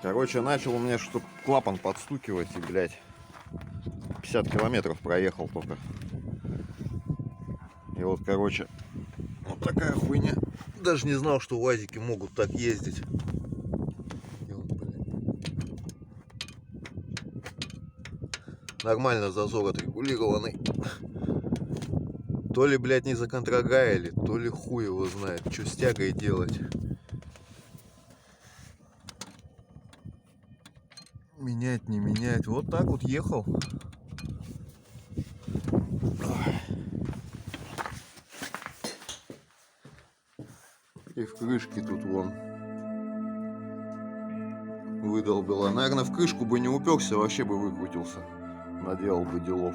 Короче, начал у меня что-то клапан подстукивать и, блядь, 50 километров проехал только. И вот, короче, вот такая хуйня. Даже не знал, что УАЗики могут так ездить. И вот, блядь. Нормально зазор отрегулированный. То ли, блядь, не законтрагаили, то ли хуй его знает, что с тягой делать. Менять, не менять. Вот так вот ехал. И в крышке тут вон выдолбила. Наверное, в крышку бы не уперся, вообще бы выкрутился. Наделал бы делов.